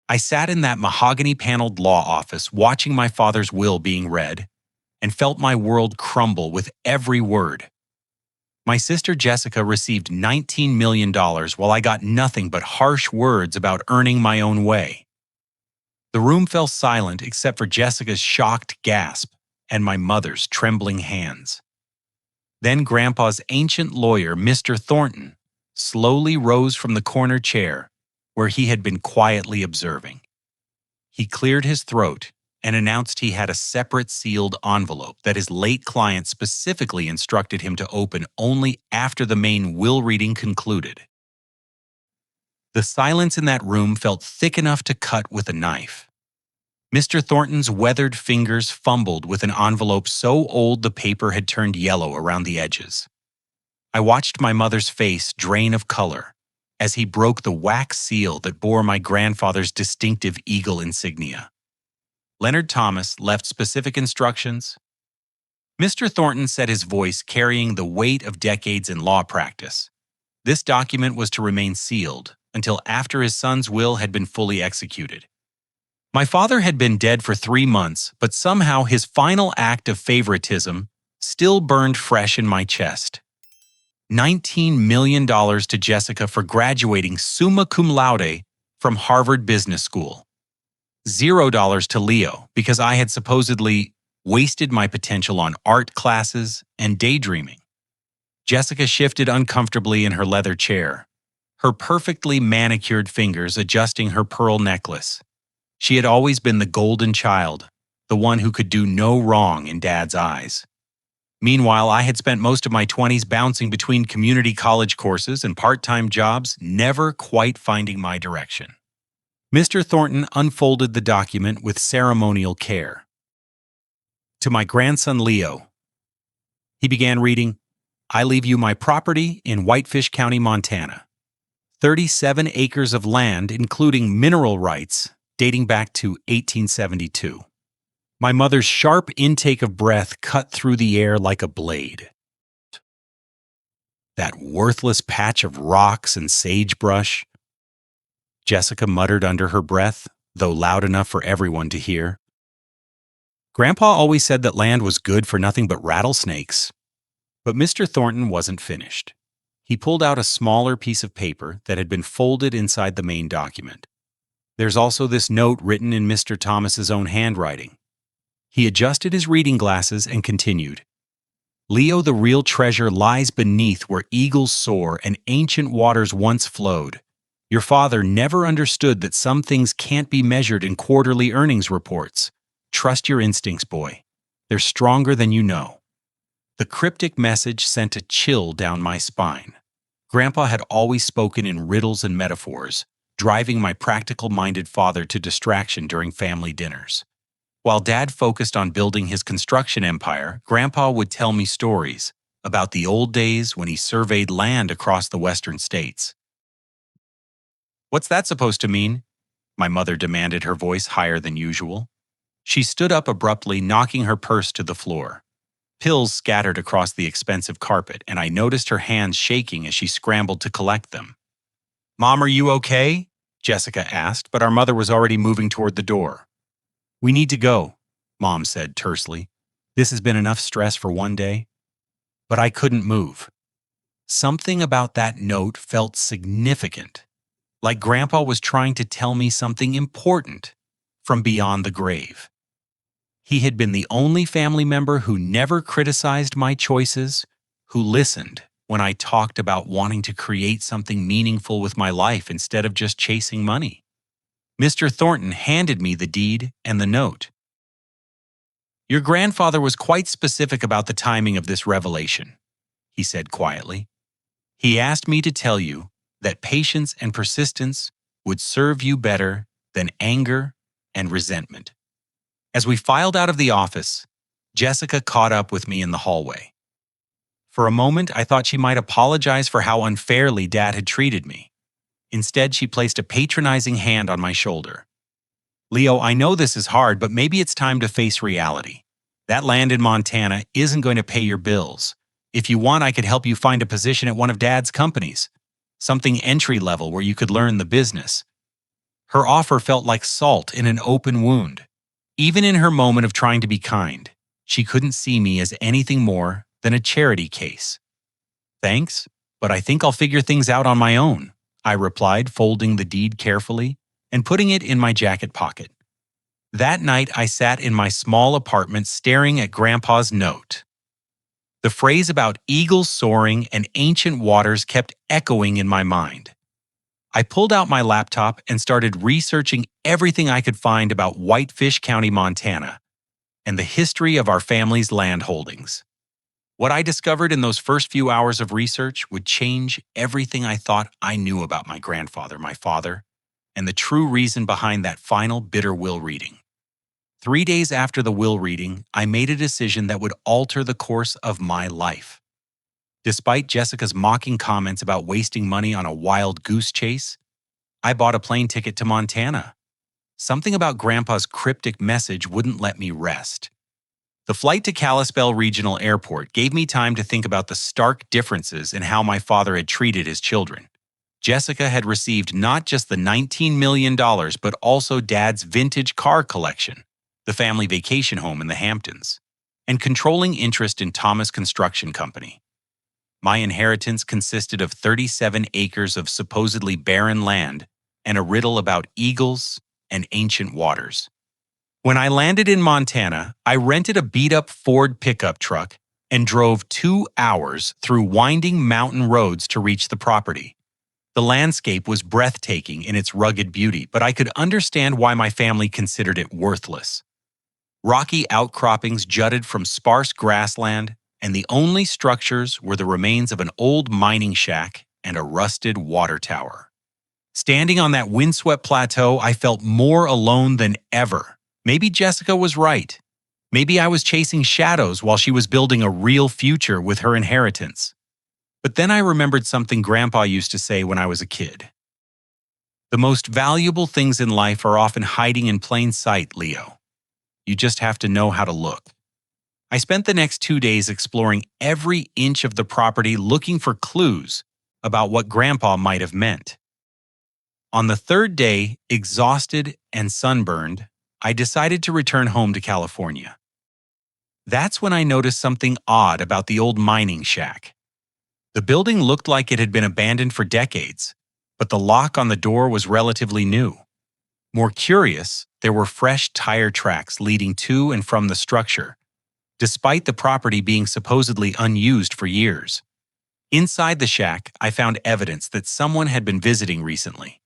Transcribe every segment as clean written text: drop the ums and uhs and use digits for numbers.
I sat in that mahogany-paneled law office watching my father's will being read and felt my world crumble with every word. My sister Jessica received $19 million while I got nothing but harsh words about earning my own way. The room fell silent except for Jessica's shocked gasp and my mother's trembling hands. Then Grandpa's ancient lawyer, Mr. Thornton, slowly rose from the corner chair where he had been quietly observing. He cleared his throat and announced he had a separate sealed envelope that his late client specifically instructed him to open only after the main will reading concluded. The silence in that room felt thick enough to cut with a knife. Mr. Thornton's weathered fingers fumbled with an envelope so old the paper had turned yellow around the edges. I watched my mother's face drain of color as he broke the wax seal that bore my grandfather's distinctive eagle insignia. Leonard Thomas left specific instructions. Mr. Thornton said, his voice carrying the weight of decades in law practice. This document was to remain sealed until after his son's will had been fully executed. My father had been dead for 3 months, but somehow his final act of favoritism still burned fresh in my chest. $19 million to Jessica for graduating summa cum laude from Harvard Business School. $0 to Leo because I had supposedly wasted my potential on art classes and daydreaming. Jessica shifted uncomfortably in her leather chair, her perfectly manicured fingers adjusting her pearl necklace. She had always been the golden child, the one who could do no wrong in Dad's eyes. Meanwhile, I had spent most of my 20s bouncing between community college courses and part-time jobs, never quite finding my direction. Mr. Thornton unfolded the document with ceremonial care. To my grandson Leo, he began reading, "I leave you my property in Whitefish County, Montana. 37 acres of land, including mineral rights, dating back to 1872. My mother's sharp intake of breath cut through the air like a blade. That worthless patch of rocks and sagebrush, Jessica muttered under her breath, though loud enough for everyone to hear. Grandpa always said that land was good for nothing but rattlesnakes. But Mr. Thornton wasn't finished. He pulled out a smaller piece of paper that had been folded inside the main document. There's also this note written in Mr. Thomas's own handwriting. He adjusted his reading glasses and continued. Leo, the real treasure lies beneath where eagles soar and ancient waters once flowed. Your father never understood that some things can't be measured in quarterly earnings reports. Trust your instincts, boy. They're stronger than you know. The cryptic message sent a chill down my spine. Grandpa had always spoken in riddles and metaphors, driving my practical-minded father to distraction during family dinners. While Dad focused on building his construction empire, Grandpa would tell me stories about the old days when he surveyed land across the western states. What's that supposed to mean? My mother demanded, her voice higher than usual. She stood up abruptly, knocking her purse to the floor. Pills scattered across the expensive carpet, and I noticed her hands shaking as she scrambled to collect them. Mom, are you okay? Jessica asked, but our mother was already moving toward the door. We need to go, Mom said tersely. This has been enough stress for one day. But I couldn't move. Something about that note felt significant, like Grandpa was trying to tell me something important from beyond the grave. He had been the only family member who never criticized my choices, who listened when I talked about wanting to create something meaningful with my life instead of just chasing money. Mr. Thornton handed me the deed and the note. Your grandfather was quite specific about the timing of this revelation, he said quietly. He asked me to tell you that patience and persistence would serve you better than anger and resentment. As we filed out of the office, Jessica caught up with me in the hallway. For a moment, I thought she might apologize for how unfairly Dad had treated me. Instead, she placed a patronizing hand on my shoulder. Leo, I know this is hard, but maybe it's time to face reality. That land in Montana isn't going to pay your bills. If you want, I could help you find a position at one of Dad's companies. Something entry-level where you could learn the business. Her offer felt like salt in an open wound. Even in her moment of trying to be kind, she couldn't see me as anything more than a charity case. "Thanks, but I think I'll figure things out on my own," I replied, folding the deed carefully and putting it in my jacket pocket. That night, I sat in my small apartment staring at Grandpa's note. The phrase about eagles soaring and ancient waters kept echoing in my mind. I pulled out my laptop and started researching everything I could find about Whitefish County, Montana, and the history of our family's land holdings. What I discovered in those first few hours of research would change everything I thought I knew about my grandfather, my father, and the true reason behind that final bitter will reading. 3 days after the will reading, I made a decision that would alter the course of my life. Despite Jessica's mocking comments about wasting money on a wild goose chase, I bought a plane ticket to Montana. Something about Grandpa's cryptic message wouldn't let me rest. The flight to Kalispell Regional Airport gave me time to think about the stark differences in how my father had treated his children. Jessica had received not just the $19 million, but also Dad's vintage car collection, the family vacation home in the Hamptons, and controlling interest in Thomas Construction Company. My inheritance consisted of 37 acres of supposedly barren land and a riddle about eagles and ancient waters. When I landed in Montana, I rented a beat-up Ford pickup truck and drove 2 hours through winding mountain roads to reach the property. The landscape was breathtaking in its rugged beauty, but I could understand why my family considered it worthless. Rocky outcroppings jutted from sparse grassland, and the only structures were the remains of an old mining shack and a rusted water tower. Standing on that windswept plateau, I felt more alone than ever. Maybe Jessica was right. Maybe I was chasing shadows while she was building a real future with her inheritance. But then I remembered something Grandpa used to say when I was a kid. "The most valuable things in life are often hiding in plain sight, Leo. You just have to know how to look." I spent the next 2 days exploring every inch of the property looking for clues about what Grandpa might have meant. On the third day, exhausted and sunburned, I decided to return home to California. That's when I noticed something odd about the old mining shack. The building looked like it had been abandoned for decades, but the lock on the door was relatively new. More curious, there were fresh tire tracks leading to and from the structure, despite the property being supposedly unused for years. Inside the shack, I found evidence that someone had been visiting recently.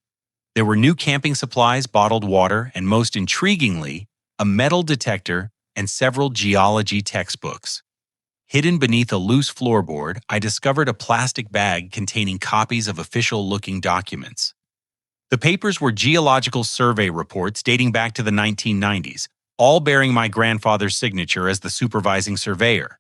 There were new camping supplies, bottled water, and most intriguingly, a metal detector and several geology textbooks. Hidden beneath a loose floorboard, I discovered a plastic bag containing copies of official-looking documents. The papers were geological survey reports dating back to the 1990s, all bearing my grandfather's signature as the supervising surveyor.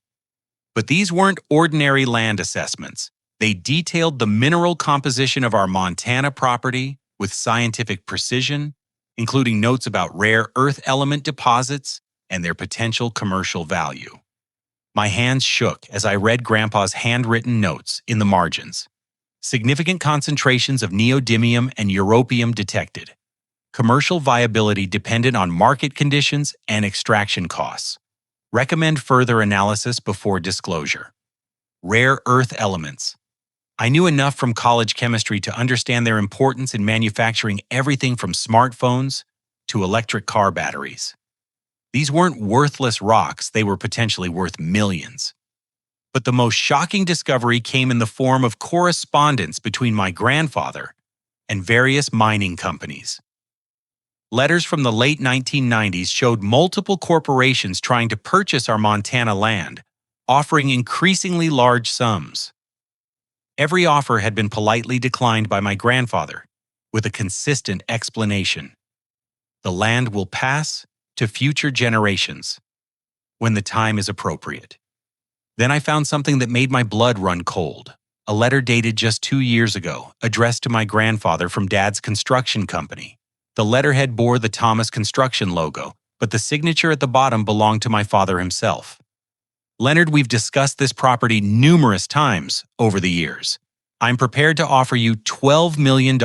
But these weren't ordinary land assessments. They detailed the mineral composition of our Montana property with scientific precision, including notes about rare earth element deposits and their potential commercial value. My hands shook as I read Grandpa's handwritten notes in the margins. Significant concentrations of neodymium and europium detected. Commercial viability dependent on market conditions and extraction costs. Recommend further analysis before disclosure. Rare earth elements. I knew enough from college chemistry to understand their importance in manufacturing everything from smartphones to electric car batteries. These weren't worthless rocks, they were potentially worth millions. But the most shocking discovery came in the form of correspondence between my grandfather and various mining companies. Letters from the late 1990s showed multiple corporations trying to purchase our Montana land, offering increasingly large sums. Every offer had been politely declined by my grandfather, with a consistent explanation. The land will pass to future generations when the time is appropriate. Then I found something that made my blood run cold. A letter dated just 2 years ago, addressed to my grandfather from Dad's construction company. The letterhead bore the Thomas Construction logo, but the signature at the bottom belonged to my father himself. "Leonard, we've discussed this property numerous times over the years. I'm prepared to offer you $12 million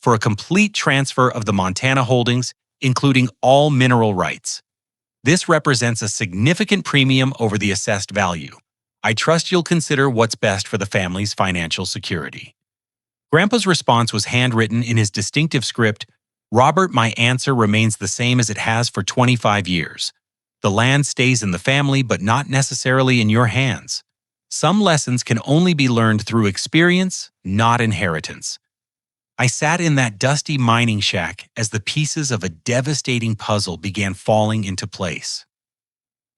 for a complete transfer of the Montana holdings, including all mineral rights. This represents a significant premium over the assessed value. I trust you'll consider what's best for the family's financial security." Grandpa's response was handwritten in his distinctive script. "Robert, my answer remains the same as it has for 25 years. The land stays in the family, but not necessarily in your hands. Some lessons can only be learned through experience, not inheritance." I sat in that dusty mining shack as the pieces of a devastating puzzle began falling into place.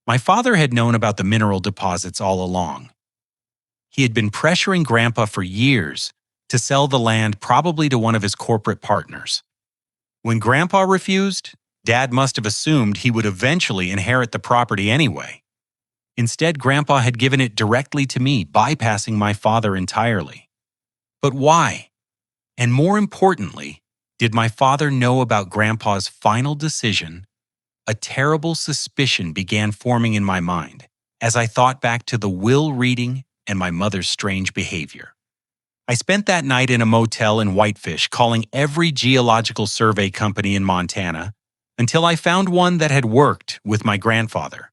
My father had known about the mineral deposits all along. He had been pressuring Grandpa for years to sell the land, probably to one of his corporate partners. When Grandpa refused, Dad must have assumed he would eventually inherit the property anyway. Instead, Grandpa had given it directly to me, bypassing my father entirely. But why? And more importantly, did my father know about Grandpa's final decision? A terrible suspicion began forming in my mind as I thought back to the will reading and my mother's strange behavior. I spent that night in a motel in Whitefish, calling every geological survey company in Montana until I found one that had worked with my grandfather.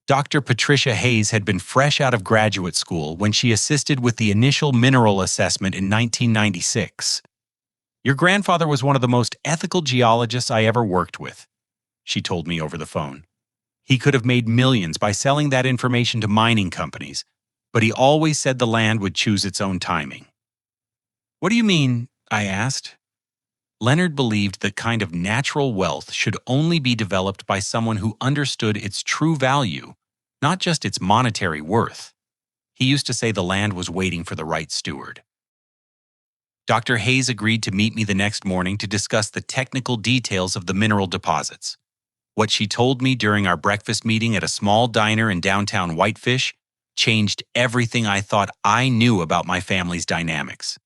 Dr. Patricia Hayes had been fresh out of graduate school when she assisted with the initial mineral assessment in 1996. "Your grandfather was one of the most ethical geologists I ever worked with," she told me over the phone. "He could have made millions by selling that information to mining companies, but he always said the land would choose its own timing." "What do you mean?" I asked. Leonard believed that kind of natural wealth should only be developed by someone who understood its true value, not just its monetary worth. He used to say the land was waiting for the right steward. Dr. Hayes agreed to meet me the next morning to discuss the technical details of the mineral deposits. What she told me during our breakfast meeting at a small diner in downtown Whitefish changed everything I thought I knew about my family's dynamics.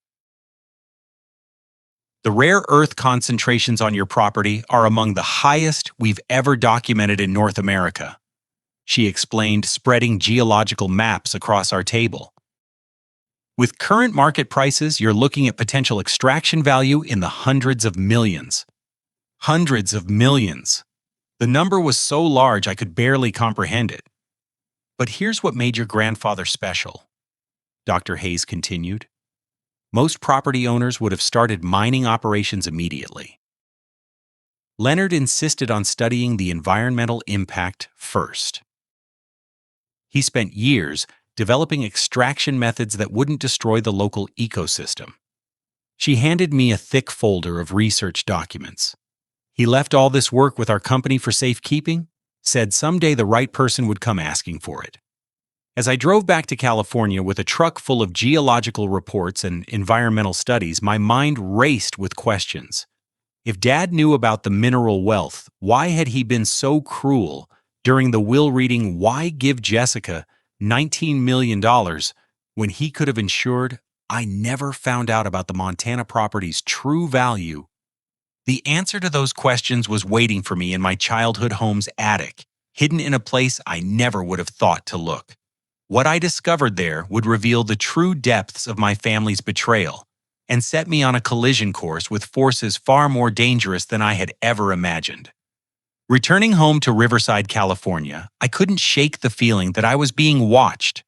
"The rare earth concentrations on your property are among the highest we've ever documented in North America," she explained, spreading geological maps across our table. "With current market prices, you're looking at potential extraction value in the hundreds of millions." Hundreds of millions. The number was so large I could barely comprehend it. "But here's what made your grandfather special," Dr. Hayes continued. "Most property owners would have started mining operations immediately. Leonard insisted on studying the environmental impact first. He spent years developing extraction methods that wouldn't destroy the local ecosystem." She handed me a thick folder of research documents. "He left all this work with our company for safekeeping, said someday the right person would come asking for it." As I drove back to California with a truck full of geological reports and environmental studies, my mind raced with questions. If Dad knew about the mineral wealth, why had he been so cruel during the will reading? Why give Jessica $19 million when he could have ensured I never found out about the Montana property's true value? The answer to those questions was waiting for me in my childhood home's attic, hidden in a place I never would have thought to look. What I discovered there would reveal the true depths of my family's betrayal and set me on a collision course with forces far more dangerous than I had ever imagined. Returning home to Riverside, California, I couldn't shake the feeling that I was being watched.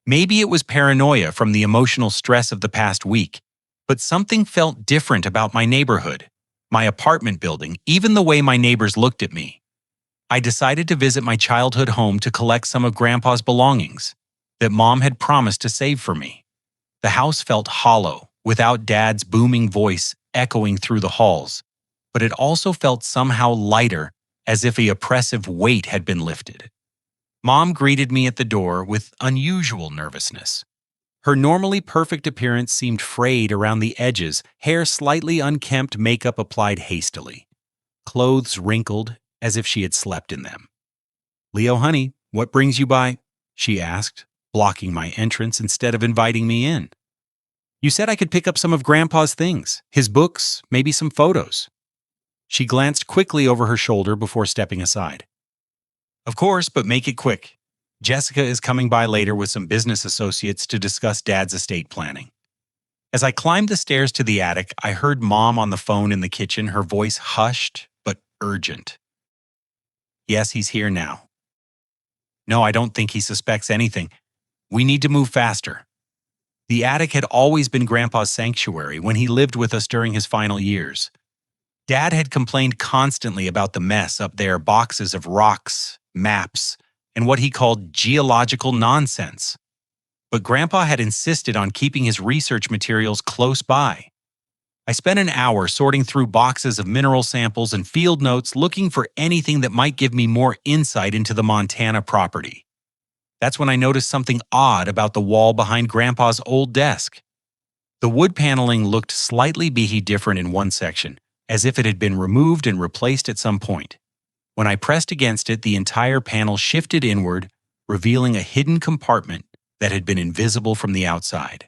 Maybe it was paranoia from the emotional stress of the past week, but something felt different about my neighborhood, my apartment building, even the way my neighbors looked at me. I decided to visit my childhood home to collect some of Grandpa's belongings that Mom had promised to save for me. The house felt hollow, without Dad's booming voice echoing through the halls, but it also felt somehow lighter, as if an oppressive weight had been lifted. Mom greeted me at the door with unusual nervousness. Her normally perfect appearance seemed frayed around the edges, hair slightly unkempt, makeup applied hastily. Clothes wrinkled, as if she had slept in them. "Leo, honey, what brings you by?" she asked, blocking my entrance instead of inviting me in. "You said I could pick up some of Grandpa's things, his books, maybe some photos." She glanced quickly over her shoulder before stepping aside. "Of course, but make it quick. Jessica is coming by later with some business associates to discuss Dad's estate planning." As I climbed the stairs to the attic, I heard Mom on the phone in the kitchen, her voice hushed but urgent. Yes, he's here now. No, I don't think he suspects anything. We need to move faster. The attic had always been Grandpa's sanctuary when he lived with us during his final years. Dad had complained constantly about the mess up there, boxes of rocks, maps, and what he called geological nonsense. But Grandpa had insisted on keeping his research materials close by. I spent an hour sorting through boxes of mineral samples and field notes looking for anything that might give me more insight into the Montana property. That's when I noticed something odd about the wall behind Grandpa's old desk. The wood paneling looked slightly different in one section, as if it had been removed and replaced at some point. When I pressed against it, the entire panel shifted inward, revealing a hidden compartment that had been invisible from the outside.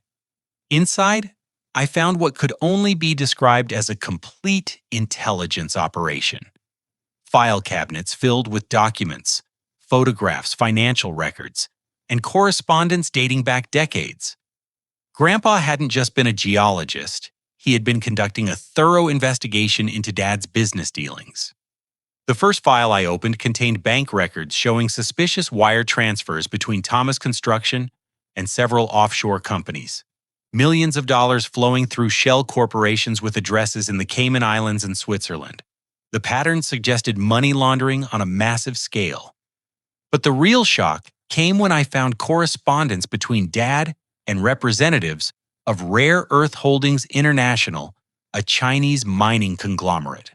Inside, I found what could only be described as a complete intelligence operation. File cabinets filled with documents, photographs, financial records, and correspondence dating back decades. Grandpa hadn't just been a geologist. He had been conducting a thorough investigation into Dad's business dealings. The first file I opened contained bank records showing suspicious wire transfers between Thomas Construction and several offshore companies. Millions of dollars flowing through shell corporations with addresses in the Cayman Islands and Switzerland. The pattern suggested money laundering on a massive scale. But the real shock came when I found correspondence between Dad and representatives of Rare Earth Holdings International, a Chinese mining conglomerate.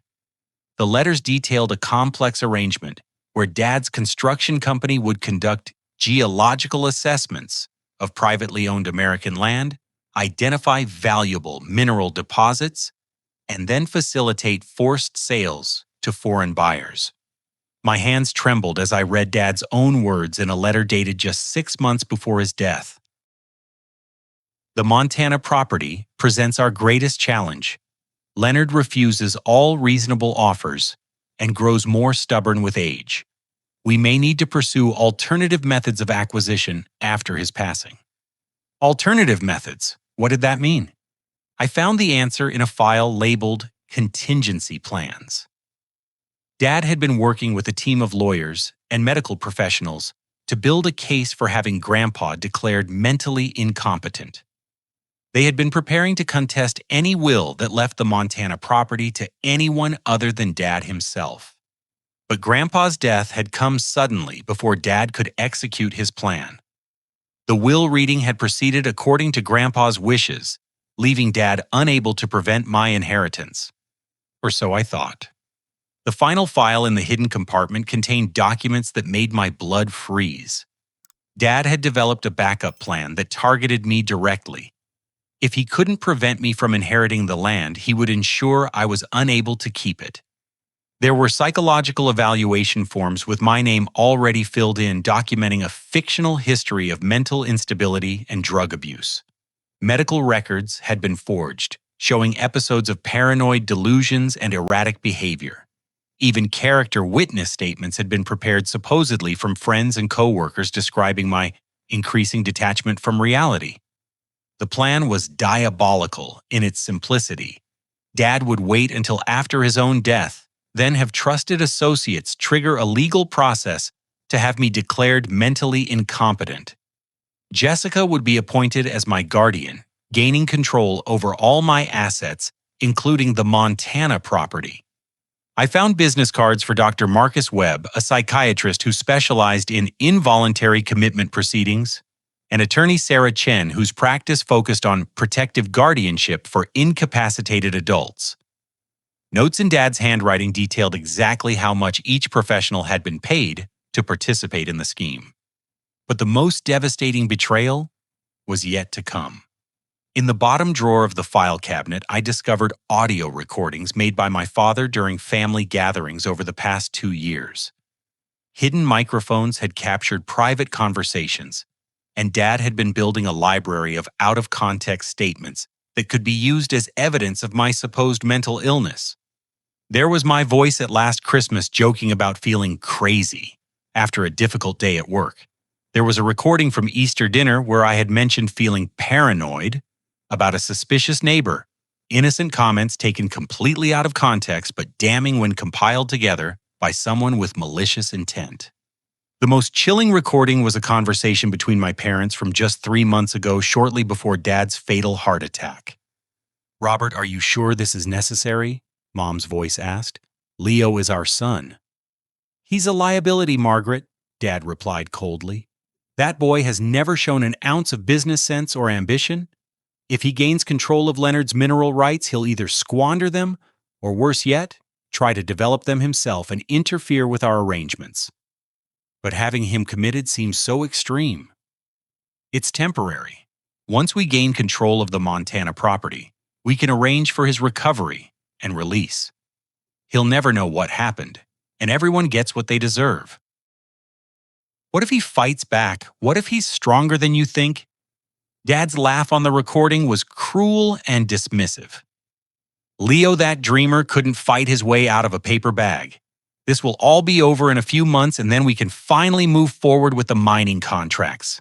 The letters detailed a complex arrangement where Dad's construction company would conduct geological assessments of privately owned American land, identify valuable mineral deposits, and then facilitate forced sales to foreign buyers. My hands trembled as I read Dad's own words in a letter dated just 6 months before his death. The Montana property presents our greatest challenge. Leonard refuses all reasonable offers and grows more stubborn with age. We may need to pursue alternative methods of acquisition after his passing. Alternative methods? What did that mean? I found the answer in a file labeled Contingency Plans. Dad had been working with a team of lawyers and medical professionals to build a case for having Grandpa declared mentally incompetent. They had been preparing to contest any will that left the Montana property to anyone other than Dad himself. But Grandpa's death had come suddenly before Dad could execute his plan. The will reading had proceeded according to Grandpa's wishes, leaving Dad unable to prevent my inheritance. Or so I thought. The final file in the hidden compartment contained documents that made my blood freeze. Dad had developed a backup plan that targeted me directly. If he couldn't prevent me from inheriting the land, he would ensure I was unable to keep it. There were psychological evaluation forms with my name already filled in, documenting a fictional history of mental instability and drug abuse. Medical records had been forged, showing episodes of paranoid delusions and erratic behavior. Even character witness statements had been prepared supposedly from friends and co-workers describing my increasing detachment from reality. The plan was diabolical in its simplicity. Dad would wait until after his own death, then have trusted associates trigger a legal process to have me declared mentally incompetent. Jessica would be appointed as my guardian, gaining control over all my assets, including the Montana property. I found business cards for Dr. Marcus Webb, a psychiatrist who specialized in involuntary commitment proceedings, and attorney Sarah Chen, whose practice focused on protective guardianship for incapacitated adults. Notes in Dad's handwriting detailed exactly how much each professional had been paid to participate in the scheme. But the most devastating betrayal was yet to come. In the bottom drawer of the file cabinet, I discovered audio recordings made by my father during family gatherings over the past 2 years. Hidden microphones had captured private conversations, and Dad had been building a library of out-of-context statements that could be used as evidence of my supposed mental illness. There was my voice at last Christmas joking about feeling crazy after a difficult day at work. There was a recording from Easter dinner where I had mentioned feeling paranoid, about a suspicious neighbor. Innocent comments taken completely out of context but damning when compiled together by someone with malicious intent. The most chilling recording was a conversation between my parents from just 3 months ago, shortly before Dad's fatal heart attack. "Robert, are you sure this is necessary?" Mom's voice asked. "Leo is our son." "He's a liability, Margaret," Dad replied coldly. "That boy has never shown an ounce of business sense or ambition. If he gains control of Leonard's mineral rights, he'll either squander them, or worse yet, try to develop them himself and interfere with our arrangements. But having him committed seems so extreme. It's temporary. Once we gain control of the Montana property, we can arrange for his recovery and release. He'll never know what happened, and everyone gets what they deserve." "What if he fights back? What if he's stronger than you think?" Dad's laugh on the recording was cruel and dismissive. "Leo, that dreamer, couldn't fight his way out of a paper bag. This will all be over in a few months, and then we can finally move forward with the mining contracts."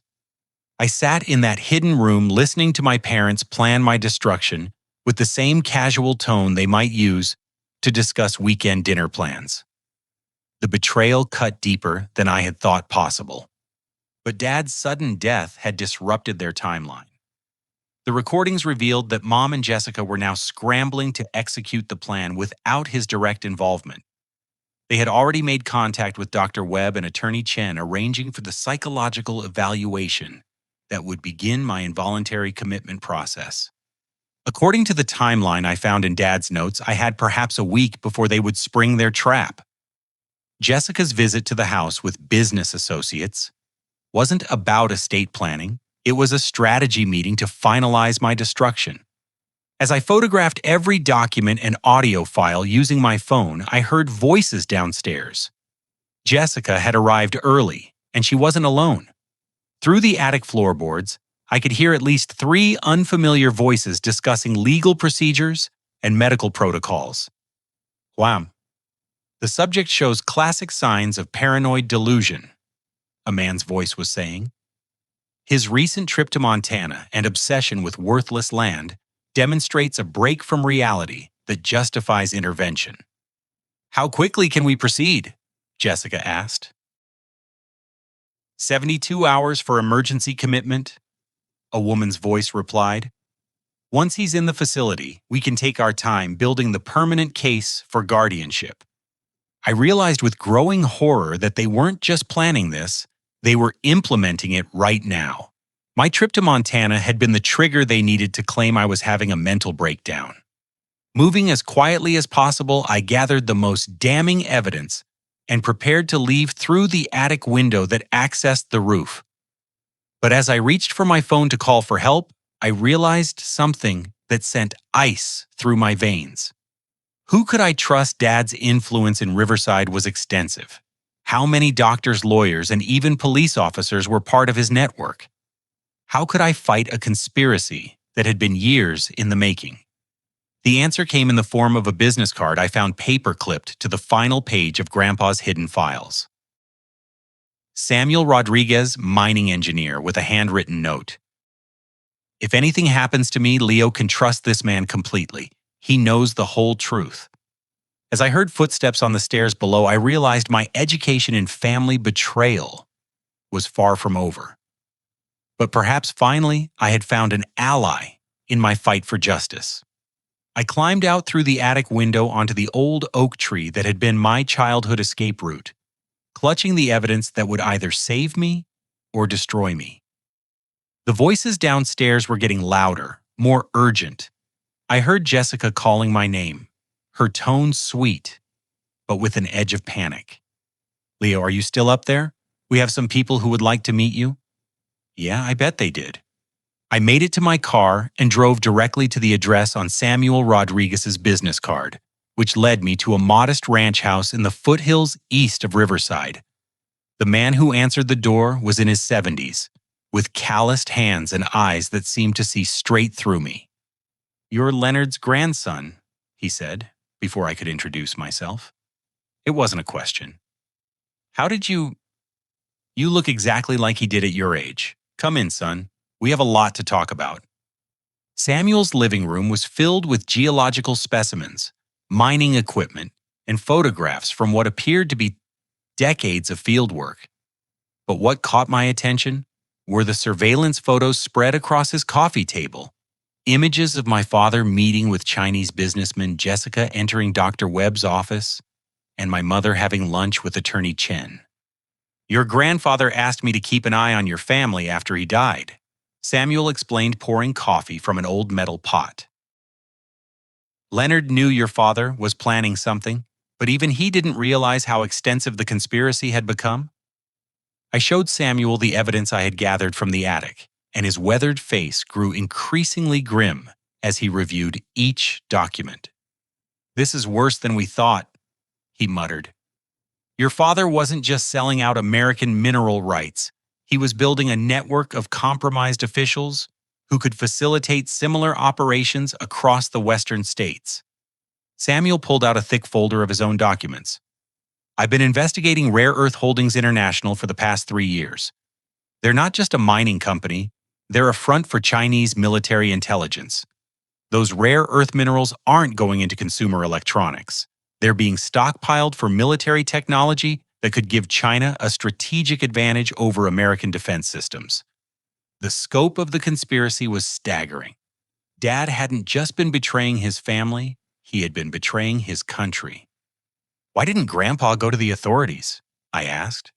I sat in that hidden room listening to my parents plan my destruction with the same casual tone they might use to discuss weekend dinner plans. The betrayal cut deeper than I had thought possible. But Dad's sudden death had disrupted their timeline. The recordings revealed that Mom and Jessica were now scrambling to execute the plan without his direct involvement. They had already made contact with Dr. Webb and Attorney Chen, arranging for the psychological evaluation that would begin my involuntary commitment process. According to the timeline I found in Dad's notes, I had perhaps a week before they would spring their trap. Jessica's visit to the house with business associates wasn't about estate planning. It was a strategy meeting to finalize my destruction. As I photographed every document and audio file using my phone, I heard voices downstairs. Jessica had arrived early, and she wasn't alone. Through the attic floorboards, I could hear at least 3 unfamiliar voices discussing legal procedures and medical protocols. "Wham. The subject shows classic signs of paranoid delusion," a man's voice was saying. "His recent trip to Montana and obsession with worthless land demonstrates a break from reality that justifies intervention." "How quickly can we proceed?" Jessica asked. 72 hours for emergency commitment," a woman's voice replied. "Once he's in the facility, we can take our time building the permanent case for guardianship." I realized with growing horror that they weren't just planning this, they were implementing it right now. My trip to Montana had been the trigger they needed to claim I was having a mental breakdown. Moving as quietly as possible, I gathered the most damning evidence and prepared to leave through the attic window that accessed the roof. But as I reached for my phone to call for help, I realized something that sent ice through my veins. Who could I trust? Dad's influence in Riverside was extensive. How many doctors, lawyers, and even police officers were part of his network? How could I fight a conspiracy that had been years in the making? The answer came in the form of a business card I found paper-clipped to the final page of Grandpa's hidden files. Samuel Rodriguez, mining engineer, with a handwritten note. "If anything happens to me, Leo can trust this man completely. He knows the whole truth." As I heard footsteps on the stairs below, I realized my education in family betrayal was far from over. But perhaps finally I had found an ally in my fight for justice. I climbed out through the attic window onto the old oak tree that had been my childhood escape route, clutching the evidence that would either save me or destroy me. The voices downstairs were getting louder, more urgent. I heard Jessica calling my name, her tone sweet, but with an edge of panic. "Leo, are you still up there? We have some people who would like to meet you." Yeah, I bet they did. I made it to my car and drove directly to the address on Samuel Rodriguez's business card, which led me to a modest ranch house in the foothills east of Riverside. The man who answered the door was in his 70s, with calloused hands and eyes that seemed to see straight through me. "You're Leonard's grandson," he said, before I could introduce myself. It wasn't a question. "How did you look exactly like he did at your age. Come in, son. We have a lot to talk about." Samuel's living room was filled with geological specimens, mining equipment, and photographs from what appeared to be decades of fieldwork. But what caught my attention were the surveillance photos spread across his coffee table. Images of my father meeting with Chinese businessman Jessica entering Dr. Webb's office, and my mother having lunch with attorney Chen. Your grandfather asked me to keep an eye on your family after he died, Samuel explained, pouring coffee from an old metal pot. Leonard knew your father was planning something, but even he didn't realize how extensive the conspiracy had become. I showed Samuel the evidence I had gathered from the attic, and his weathered face grew increasingly grim as he reviewed each document. This is worse than we thought, he muttered. Your father wasn't just selling out American mineral rights. He was building a network of compromised officials who could facilitate similar operations across the western states. Samuel pulled out a thick folder of his own documents. I've been investigating Rare Earth Holdings International for the past 3 years. They're not just a mining company, they're a front for Chinese military intelligence. Those rare earth minerals aren't going into consumer electronics. They're being stockpiled for military technology that could give China a strategic advantage over American defense systems. The scope of the conspiracy was staggering. Dad hadn't just been betraying his family, he had been betraying his country. Why didn't Grandpa go to the authorities? I asked.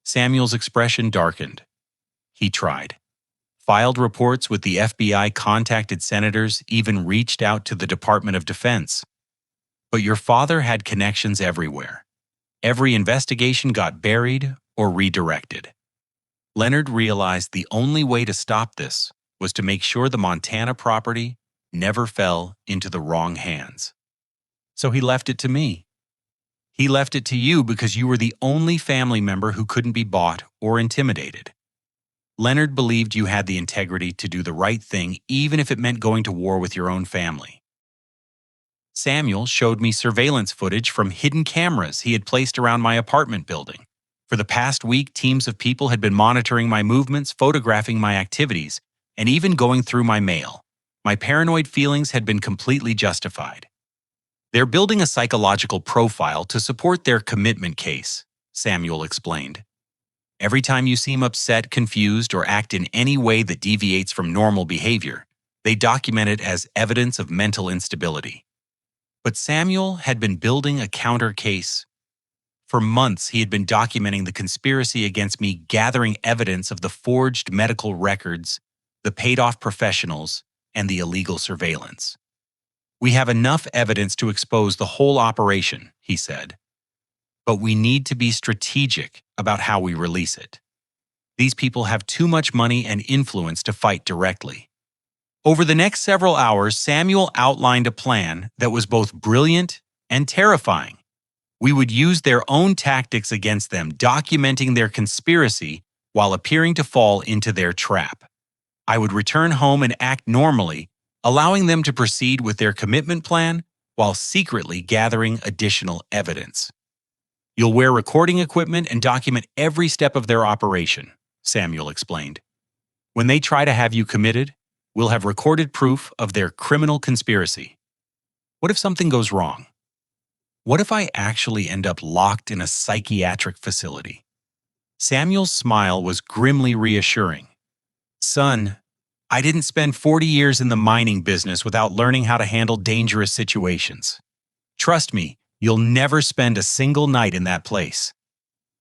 Samuel's expression darkened. He tried. Filed reports with the FBI, contacted senators, even reached out to the Department of Defense. But your father had connections everywhere. Every investigation got buried or redirected. Leonard realized the only way to stop this was to make sure the Montana property never fell into the wrong hands. So he left it to me. He left it to you because you were the only family member who couldn't be bought or intimidated. Leonard believed you had the integrity to do the right thing even if it meant going to war with your own family. Samuel showed me surveillance footage from hidden cameras he had placed around my apartment building. For the past week, teams of people had been monitoring my movements, photographing my activities, and even going through my mail. My paranoid feelings had been completely justified. They're building a psychological profile to support their commitment case, Samuel explained. Every time you seem upset, confused, or act in any way that deviates from normal behavior, they document it as evidence of mental instability. But Samuel had been building a counter case. For months, he had been documenting the conspiracy against me, gathering evidence of the forged medical records, the paid-off professionals, and the illegal surveillance. We have enough evidence to expose the whole operation, he said. But we need to be strategic about how we release it. These people have too much money and influence to fight directly. Over the next several hours, Samuel outlined a plan that was both brilliant and terrifying. We would use their own tactics against them, documenting their conspiracy while appearing to fall into their trap. I would return home and act normally, allowing them to proceed with their commitment plan while secretly gathering additional evidence. You'll wear recording equipment and document every step of their operation, Samuel explained. When they try to have you committed, we'll have recorded proof of their criminal conspiracy. What if something goes wrong? What if I actually end up locked in a psychiatric facility? Samuel's smile was grimly reassuring. Son, I didn't spend 40 years in the mining business without learning how to handle dangerous situations. Trust me, you'll never spend a single night in that place.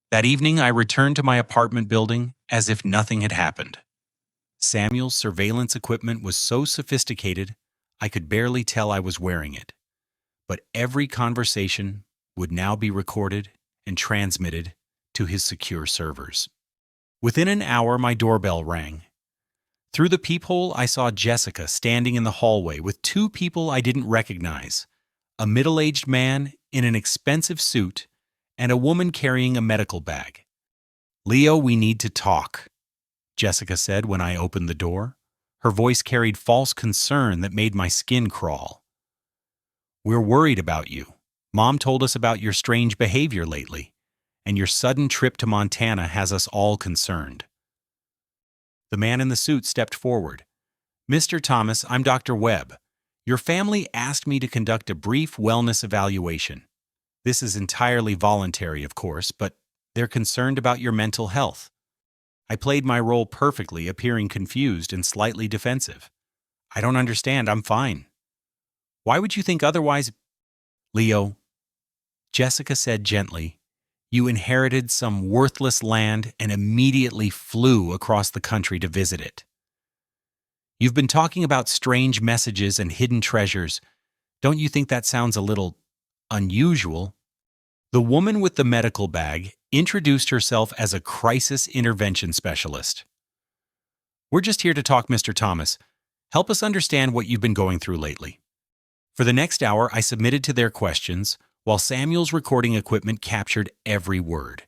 That evening, I returned to my apartment building as if nothing had happened. Samuel's surveillance equipment was so sophisticated, I could barely tell I was wearing it. But every conversation would now be recorded and transmitted to his secure servers. Within an hour, my doorbell rang. Through the peephole, I saw Jessica standing in the hallway with 2 people I didn't recognize, a middle-aged man in an expensive suit and a woman carrying a medical bag. Leo, we need to talk, Jessica said when I opened the door. Her voice carried false concern that made my skin crawl. We're worried about you. Mom told us about your strange behavior lately, and your sudden trip to Montana has us all concerned. The man in the suit stepped forward. Mr. Thomas, I'm Dr. Webb. Your family asked me to conduct a brief wellness evaluation. This is entirely voluntary, of course, but they're concerned about your mental health. I played my role perfectly, appearing confused and slightly defensive. I don't understand, I'm fine. Why would you think otherwise? Leo, Jessica said gently, you inherited some worthless land and immediately flew across the country to visit it. You've been talking about strange messages and hidden treasures. Don't you think that sounds a little unusual? The woman with the medical bag introduced herself as a crisis intervention specialist. We're just here to talk, Mr. Thomas. Help us understand what you've been going through lately. For the next hour, I submitted to their questions, while Samuel's recording equipment captured every word.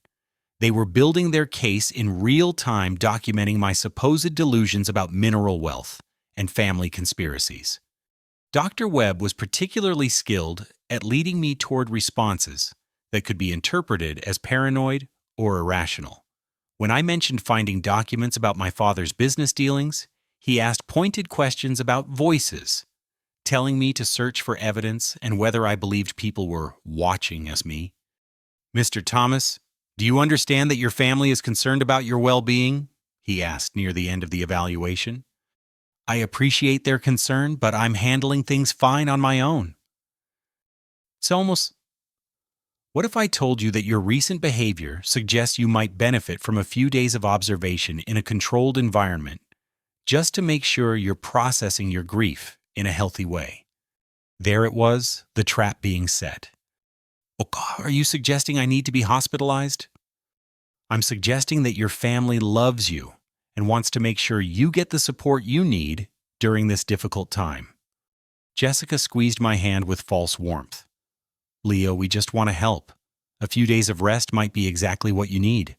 They were building their case in real time, documenting my supposed delusions about mineral wealth and family conspiracies. Dr. Webb was particularly skilled at leading me toward responses that could be interpreted as paranoid or irrational. When I mentioned finding documents about my father's business dealings, he asked pointed questions about voices, telling me to search for evidence and whether I believed people were watching as me. Mr. Thomas, do you understand that your family is concerned about your well-being? He asked near the end of the evaluation. I appreciate their concern, but I'm handling things fine on my own. What if I told you that your recent behavior suggests you might benefit from a few days of observation in a controlled environment, just to make sure you're processing your grief in a healthy way? There it was, the trap being set. Oh God, are you suggesting I need to be hospitalized? I'm suggesting that your family loves you and wants to make sure you get the support you need during this difficult time. Jessica squeezed my hand with false warmth. Leo, we just want to help. A few days of rest might be exactly what you need.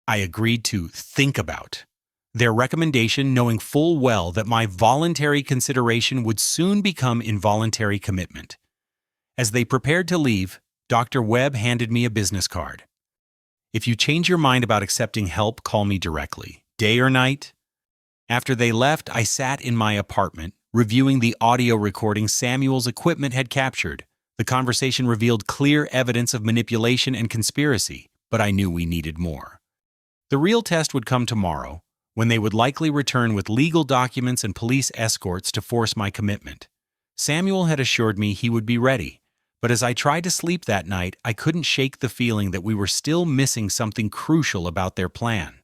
I agreed to think about their recommendation, knowing full well that my voluntary consideration would soon become involuntary commitment. As they prepared to leave, Dr. Webb handed me a business card. If you change your mind about accepting help, call me directly, day or night. After they left, I sat in my apartment, reviewing the audio recording Samuel's equipment had captured. The conversation revealed clear evidence of manipulation and conspiracy, but I knew we needed more. The real test would come tomorrow, when they would likely return with legal documents and police escorts to force my commitment. Samuel had assured me he would be ready, but as I tried to sleep that night, I couldn't shake the feeling that we were still missing something crucial about their plan.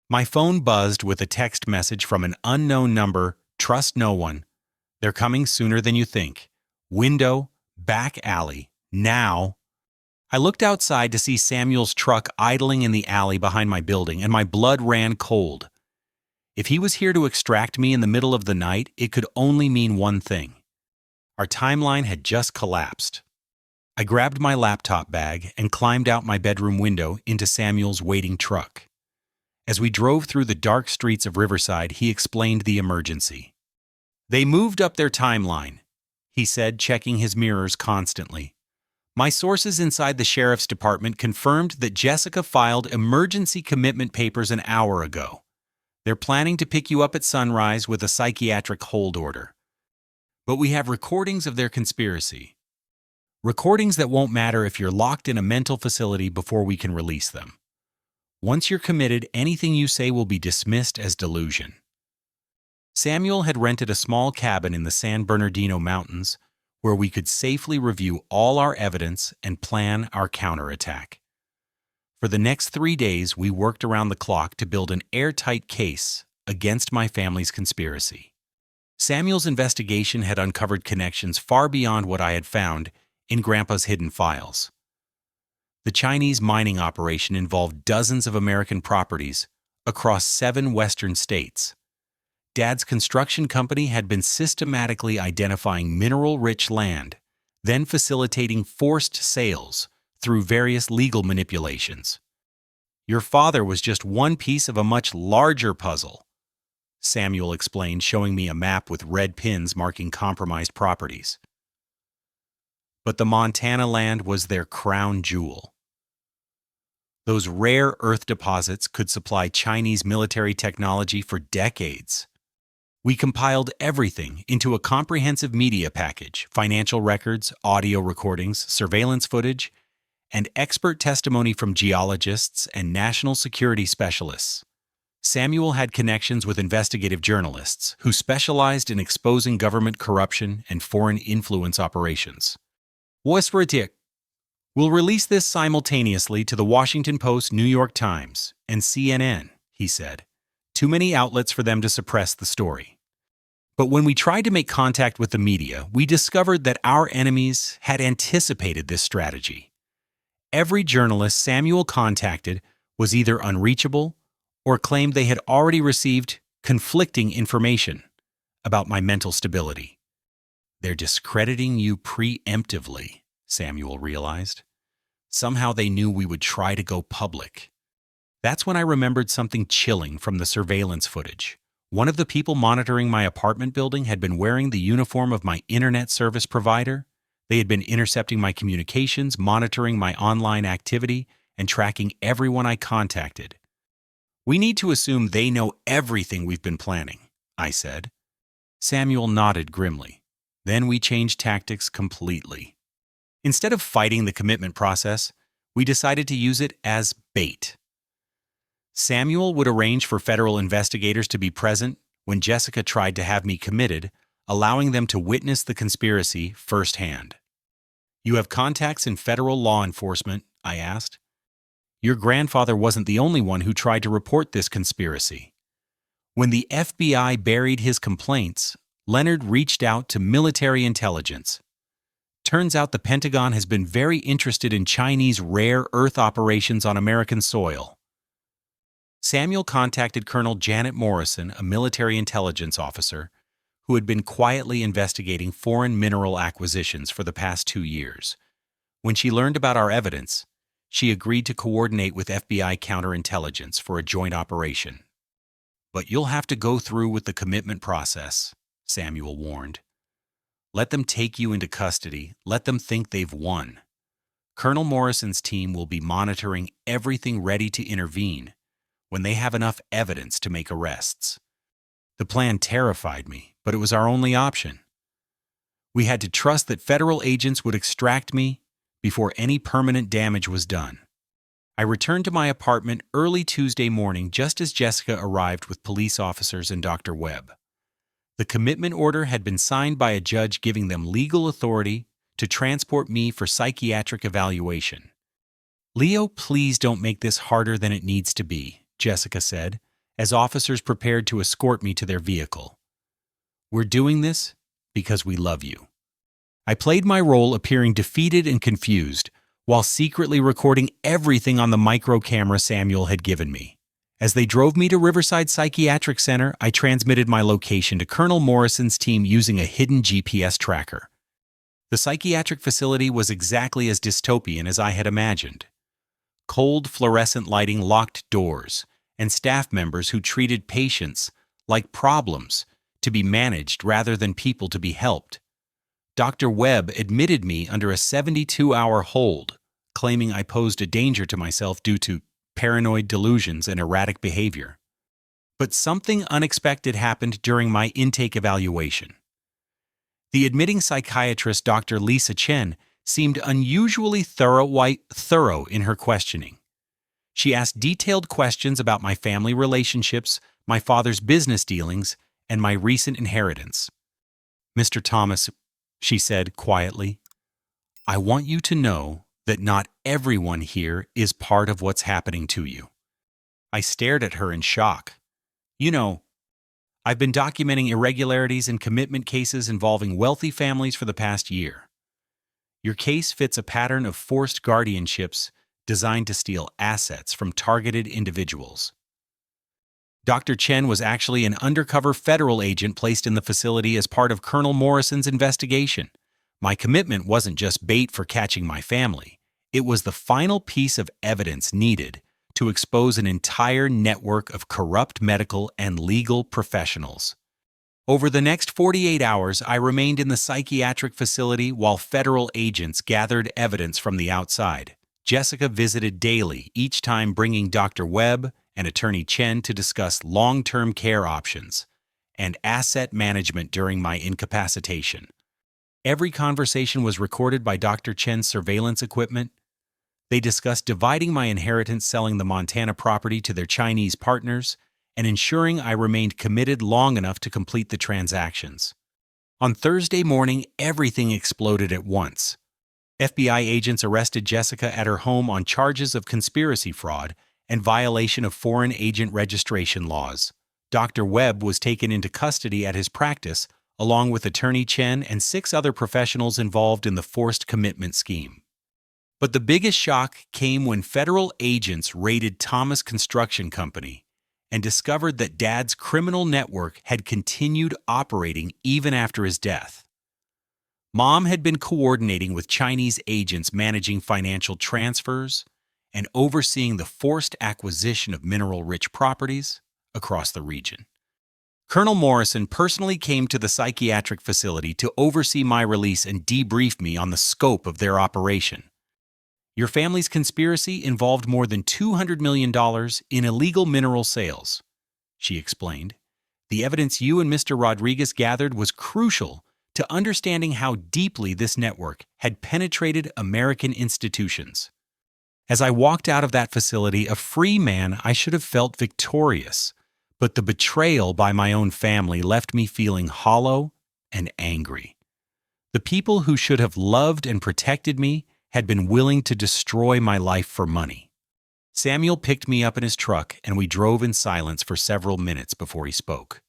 My phone buzzed with a text message from an unknown number. Trust no one. They're coming sooner than you think. Window, back alley, now. I looked outside to see Samuel's truck idling in the alley behind my building, and my blood ran cold. If he was here to extract me in the middle of the night, it could only mean one thing. Our timeline had just collapsed. I grabbed my laptop bag and climbed out my bedroom window into Samuel's waiting truck. As we drove through the dark streets of Riverside, he explained the emergency. They moved up their timeline, he said, checking his mirrors constantly. My sources inside the sheriff's department confirmed that Jessica filed emergency commitment papers an hour ago. They're planning to pick you up at sunrise with a psychiatric hold order. But we have recordings of their conspiracy. Recordings that won't matter if you're locked in a mental facility before we can release them. Once you're committed, anything you say will be dismissed as delusion. Samuel had rented a small cabin in the San Bernardino Mountains where we could safely review all our evidence and plan our counterattack. For the next 3 days, we worked around the clock to build an airtight case against my family's conspiracy. Samuel's investigation had uncovered connections far beyond what I had found in Grandpa's hidden files. The Chinese mining operation involved dozens of American properties across 7 western states. Dad's construction company had been systematically identifying mineral-rich land, then facilitating forced sales through various legal manipulations. Your father was just one piece of a much larger puzzle, Samuel explained, showing me a map with red pins marking compromised properties. But the Montana land was their crown jewel. Those rare earth deposits could supply Chinese military technology for decades. We compiled everything into a comprehensive media package: financial records, audio recordings, surveillance footage, and expert testimony from geologists and national security specialists. Samuel had connections with investigative journalists who specialized in exposing government corruption and foreign influence operations. We'll release this simultaneously to the Washington Post, New York Times, and CNN, he said. Too many outlets for them to suppress the story. But when we tried to make contact with the media, we discovered that our enemies had anticipated this strategy. Every journalist Samuel contacted was either unreachable or claimed they had already received conflicting information about my mental stability. They're discrediting you preemptively, Samuel realized. Somehow they knew we would try to go public. That's when I remembered something chilling from the surveillance footage. One of the people monitoring my apartment building had been wearing the uniform of my internet service provider. They had been intercepting my communications, monitoring my online activity, and tracking everyone I contacted. We need to assume they know everything we've been planning, I said. Samuel nodded grimly. Then we changed tactics completely. Instead of fighting the commitment process, we decided to use it as bait. Samuel would arrange for federal investigators to be present when Jessica tried to have me committed, allowing them to witness the conspiracy firsthand. You have contacts in federal law enforcement, I asked. Your grandfather wasn't the only one who tried to report this conspiracy. When the FBI buried his complaints, Leonard reached out to military intelligence. Turns out the Pentagon has been very interested in Chinese rare earth operations on American soil. Samuel contacted Colonel Janet Morrison, a military intelligence officer, who had been quietly investigating foreign mineral acquisitions for the past 2 years. When she learned about our evidence, she agreed to coordinate with FBI counterintelligence for a joint operation. But you'll have to go through with the commitment process, Samuel warned. Let them take you into custody. Let them think they've won. Colonel Morrison's team will be monitoring everything, ready to intervene when they have enough evidence to make arrests. The plan terrified me, but it was our only option. We had to trust that federal agents would extract me before any permanent damage was done. I returned to my apartment early Tuesday morning just as Jessica arrived with police officers and Dr. Webb. The commitment order had been signed by a judge giving them legal authority to transport me for psychiatric evaluation. Leo, please don't make this harder than it needs to be, Jessica said, as officers prepared to escort me to their vehicle. We're doing this because we love you. I played my role appearing defeated and confused, while secretly recording everything on the micro camera Samuel had given me. As they drove me to Riverside Psychiatric Center, I transmitted my location to Colonel Morrison's team using a hidden GPS tracker. The psychiatric facility was exactly as dystopian as I had imagined. Cold fluorescent lighting, locked doors, and staff members who treated patients like problems to be managed rather than people to be helped. Dr. Webb admitted me under a 72-hour hold, claiming I posed a danger to myself due to paranoid delusions and erratic behavior. But something unexpected happened during my intake evaluation. The admitting psychiatrist, Dr. Lisa Chen, seemed unusually thorough in her questioning. She asked detailed questions about my family relationships, my father's business dealings, and my recent inheritance. Mr. Thomas, she said quietly, I want you to know that not everyone here is part of what's happening to you. I stared at her in shock. You know, I've been documenting irregularities in commitment cases involving wealthy families for the past year. Your case fits a pattern of forced guardianships designed to steal assets from targeted individuals. Dr. Chen was actually an undercover federal agent placed in the facility as part of Colonel Morrison's investigation. My commitment wasn't just bait for catching my family. It was the final piece of evidence needed to expose an entire network of corrupt medical and legal professionals. Over the next 48 hours, I remained in the psychiatric facility while federal agents gathered evidence from the outside. Jessica visited daily, each time bringing Dr. Webb and Attorney Chen to discuss long-term care options. and asset management during my incapacitation. Every conversation was recorded by Dr. Chen's surveillance equipment. They discussed dividing my inheritance, selling the Montana property to their Chinese partners, and ensuring I remained committed long enough to complete the transactions. On Thursday morning, everything exploded at once. FBI agents arrested Jessica at her home on charges of conspiracy fraud and violation of foreign agent registration laws. Dr. Webb was taken into custody at his practice, along with Attorney Chen and 6 other professionals involved in the forced commitment scheme. But the biggest shock came when federal agents raided Thomas Construction Company and discovered that Dad's criminal network had continued operating even after his death. Mom had been coordinating with Chinese agents managing financial transfers and overseeing the forced acquisition of mineral-rich properties across the region. Colonel Morrison personally came to the psychiatric facility to oversee my release and debrief me on the scope of their operation. Your family's conspiracy involved more than $200 million in illegal mineral sales, she explained. The evidence you and Mr. Rodriguez gathered was crucial to understanding how deeply this network had penetrated American institutions. As I walked out of that facility, a free man, I should have felt victorious, but the betrayal by my own family left me feeling hollow and angry. The people who should have loved and protected me had been willing to destroy my life for money. Samuel picked me up in his truck, and we drove in silence for several minutes before he spoke.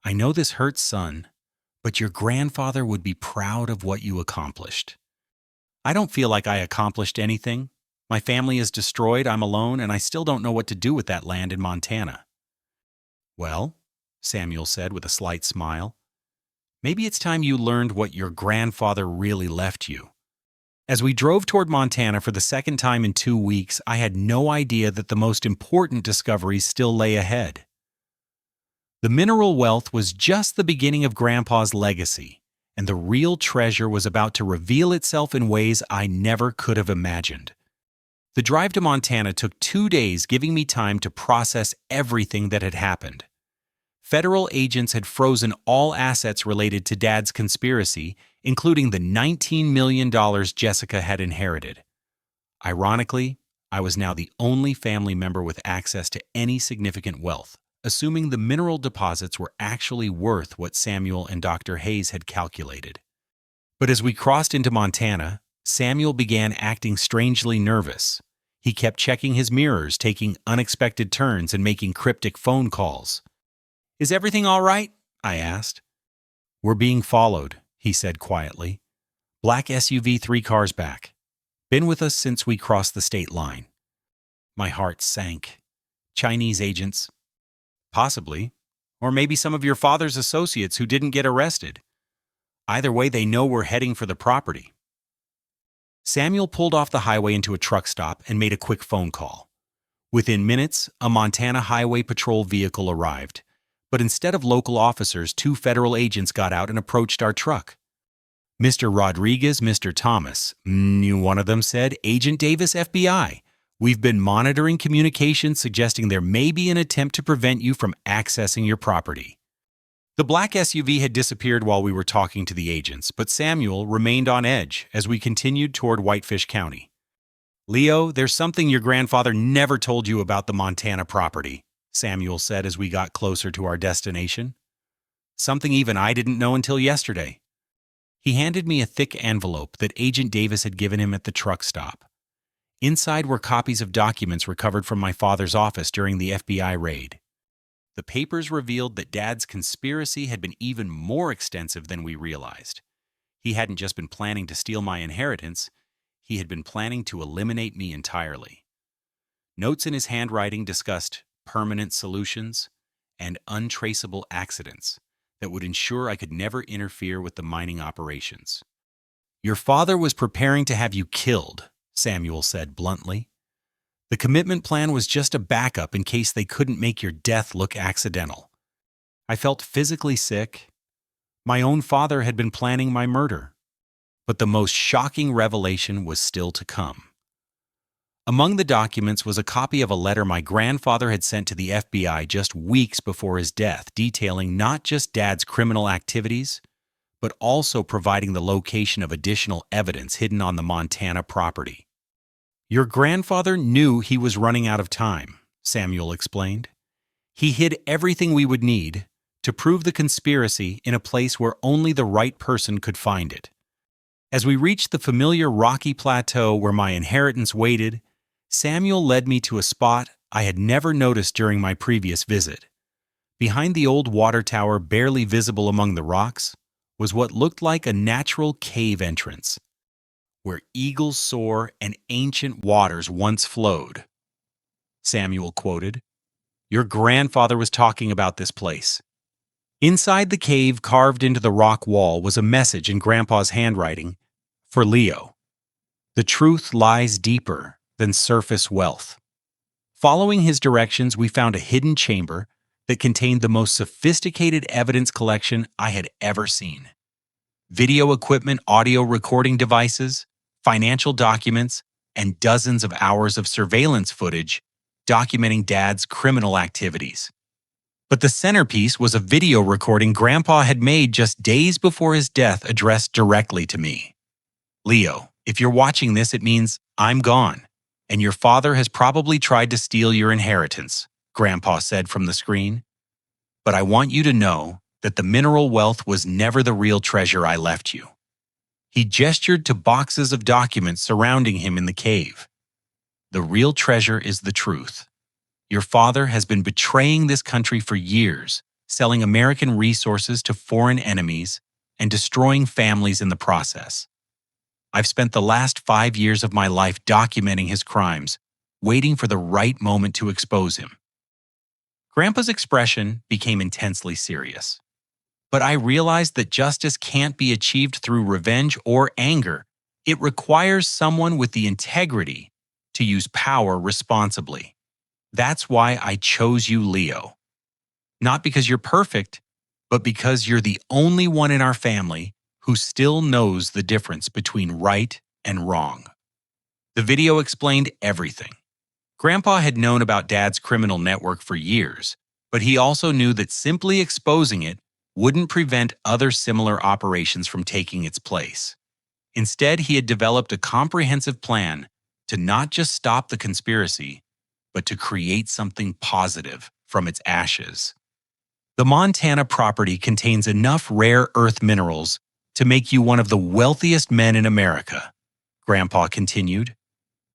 I know this hurts, son, but your grandfather would be proud of what you accomplished. I don't feel like I accomplished anything. My family is destroyed, I'm alone, and I still don't know what to do with that land in Montana. Well, Samuel said with a slight smile, maybe it's time you learned what your grandfather really left you. As we drove toward Montana for the second time in 2 weeks, I had no idea that the most important discoveries still lay ahead. The mineral wealth was just the beginning of Grandpa's legacy, and the real treasure was about to reveal itself in ways I never could have imagined. The drive to Montana took 2 days, giving me time to process everything that had happened. Federal agents had frozen all assets related to Dad's conspiracy, including the $19 million Jessica had inherited. Ironically, I was now the only family member with access to any significant wealth, assuming the mineral deposits were actually worth what Samuel and Dr. Hayes had calculated. But as we crossed into Montana, Samuel began acting strangely nervous. He kept checking his mirrors, taking unexpected turns, and making cryptic phone calls. "Is everything all right?" I asked. "We're being followed," he said quietly. "Black SUV 3 cars back. Been with us since we crossed the state line." My heart sank. Chinese agents? Possibly. Or maybe some of your father's associates who didn't get arrested. Either way, they know we're heading for the property. Samuel pulled off the highway into a truck stop and made a quick phone call. Within minutes, a Montana Highway Patrol vehicle arrived. But instead of local officers, 2 federal agents got out and approached our truck. "Mr. Rodriguez, Mr. Thomas," one of them said, "Agent Davis, FBI. We've been monitoring communications suggesting there may be an attempt to prevent you from accessing your property." The black SUV had disappeared while we were talking to the agents, but Samuel remained on edge as we continued toward Whitefish County. "Leo, there's something your grandfather never told you about the Montana property," Samuel said as we got closer to our destination. "Something even I didn't know until yesterday." He handed me a thick envelope that Agent Davis had given him at the truck stop. Inside were copies of documents recovered from my father's office during the FBI raid. The papers revealed that Dad's conspiracy had been even more extensive than we realized. He hadn't just been planning to steal my inheritance, he had been planning to eliminate me entirely. Notes in his handwriting discussed permanent solutions and untraceable accidents that would ensure I could never interfere with the mining operations. "Your father was preparing to have you killed," Samuel said bluntly. "The commitment plan was just a backup in case they couldn't make your death look accidental." I felt physically sick. My own father had been planning my murder. But the most shocking revelation was still to come. Among the documents was a copy of a letter my grandfather had sent to the FBI just weeks before his death, detailing not just Dad's criminal activities, but also providing the location of additional evidence hidden on the Montana property. "Your grandfather knew he was running out of time," Samuel explained. "He hid everything we would need to prove the conspiracy in a place where only the right person could find it." As we reached the familiar rocky plateau where my inheritance waited, Samuel led me to a spot I had never noticed during my previous visit. Behind the old water tower, barely visible among the rocks, was what looked like a natural cave entrance, where eagles soar and ancient waters once flowed. Samuel quoted, "Your grandfather was talking about this place." Inside the cave, carved into the rock wall, was a message in Grandpa's handwriting, "For Leo. The truth lies deeper than surface wealth." Following his directions, we found a hidden chamber that contained the most sophisticated evidence collection I had ever seen. Video equipment, audio recording devices, financial documents, and dozens of hours of surveillance footage documenting Dad's criminal activities. But the centerpiece was a video recording Grandpa had made just days before his death, addressed directly to me. "Leo, if you're watching this, it means I'm gone, and your father has probably tried to steal your inheritance," Grandpa said from the screen. "But I want you to know that the mineral wealth was never the real treasure I left you." He gestured to boxes of documents surrounding him in the cave. "The real treasure is the truth. Your father has been betraying this country for years, selling American resources to foreign enemies and destroying families in the process. I've spent the last 5 years of my life documenting his crimes, waiting for the right moment to expose him." Grandpa's expression became intensely serious. "But I realized that justice can't be achieved through revenge or anger. It requires someone with the integrity to use power responsibly. That's why I chose you, Leo. Not because you're perfect, but because you're the only one in our family who still knows the difference between right and wrong." The video explained everything. Grandpa had known about Dad's criminal network for years, but he also knew that simply exposing it wouldn't prevent other similar operations from taking its place. Instead, he had developed a comprehensive plan to not just stop the conspiracy, but to create something positive from its ashes. "The Montana property contains enough rare earth minerals to make you one of the wealthiest men in America," Grandpa continued.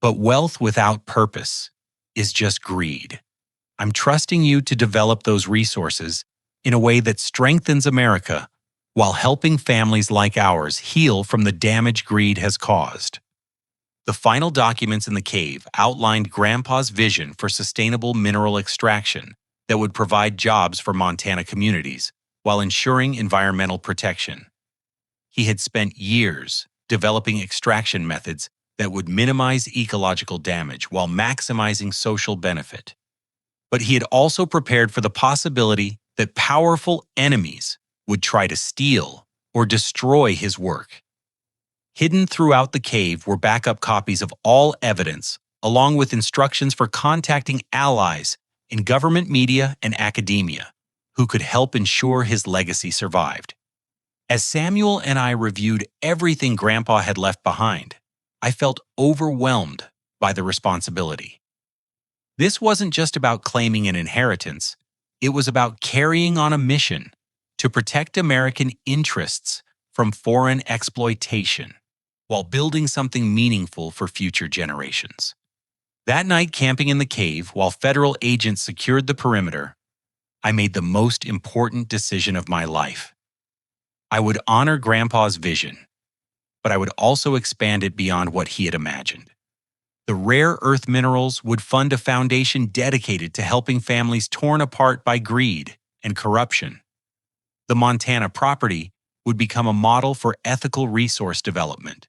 "But wealth without purpose is just greed. I'm trusting you to develop those resources in a way that strengthens America while helping families like ours heal from the damage greed has caused." The final documents in the cave outlined Grandpa's vision for sustainable mineral extraction that would provide jobs for Montana communities while ensuring environmental protection. He had spent years developing extraction methods that would minimize ecological damage while maximizing social benefit. But he had also prepared for the possibility that powerful enemies would try to steal or destroy his work. Hidden throughout the cave were backup copies of all evidence, along with instructions for contacting allies in government, media, and academia who could help ensure his legacy survived. As Samuel and I reviewed everything Grandpa had left behind, I felt overwhelmed by the responsibility. This wasn't just about claiming an inheritance, it was about carrying on a mission to protect American interests from foreign exploitation while building something meaningful for future generations. That night, camping in the cave while federal agents secured the perimeter, I made the most important decision of my life. I would honor Grandpa's vision, but I would also expand it beyond what he had imagined. The rare earth minerals would fund a foundation dedicated to helping families torn apart by greed and corruption. The Montana property would become a model for ethical resource development.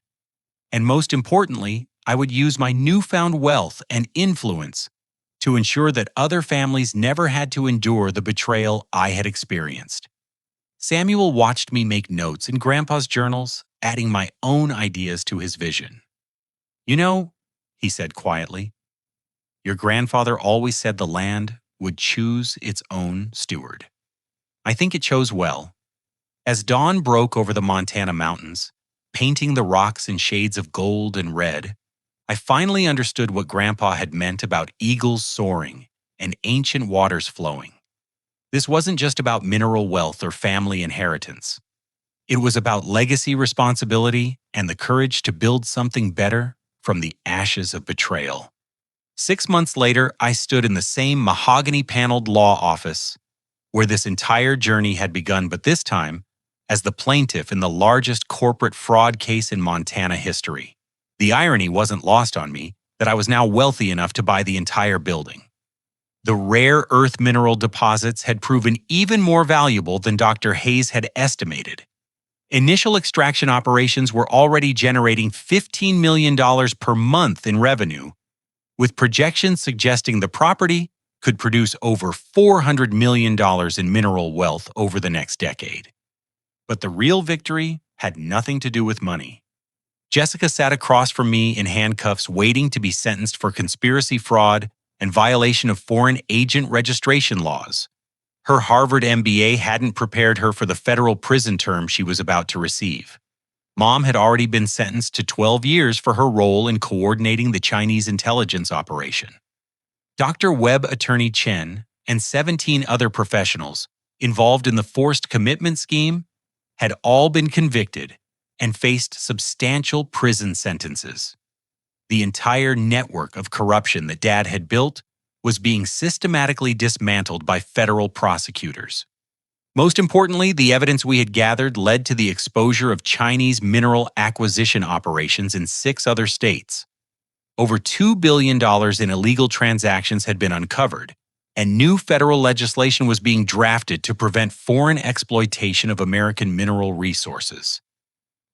And most importantly, I would use my newfound wealth and influence to ensure that other families never had to endure the betrayal I had experienced. Samuel watched me make notes in Grandpa's journals, adding my own ideas to his vision. "You know, he said quietly. Your grandfather always said the land would choose its own steward. I think it chose well. As dawn broke over the Montana mountains, painting the rocks in shades of gold and red, I finally understood what Grandpa had meant about eagles soaring and ancient waters flowing. This wasn't just about mineral wealth or family inheritance. It was about legacy responsibility and the courage to build something better from the ashes of betrayal. 6 months later, I stood in the same mahogany-paneled law office where this entire journey had begun, but this time as the plaintiff in the largest corporate fraud case in Montana history. The irony wasn't lost on me that I was now wealthy enough to buy the entire building. The rare earth mineral deposits had proven even more valuable than Dr. Hayes had estimated. Initial extraction operations were already generating $15 million per month in revenue, with projections suggesting the property could produce over $400 million in mineral wealth over the next decade. But the real victory had nothing to do with money. Jessica sat across from me in handcuffs, waiting to be sentenced for conspiracy fraud and violation of foreign agent registration laws. Her Harvard MBA hadn't prepared her for the federal prison term she was about to receive. Mom had already been sentenced to 12 years for her role in coordinating the Chinese intelligence operation. Dr. Webb attorney Chen and 17 other professionals involved in the forced commitment scheme had all been convicted and faced substantial prison sentences. The entire network of corruption that Dad had built was being systematically dismantled by federal prosecutors. Most importantly, the evidence we had gathered led to the exposure of Chinese mineral acquisition operations in 6 other states. Over $2 billion in illegal transactions had been uncovered, and new federal legislation was being drafted to prevent foreign exploitation of American mineral resources.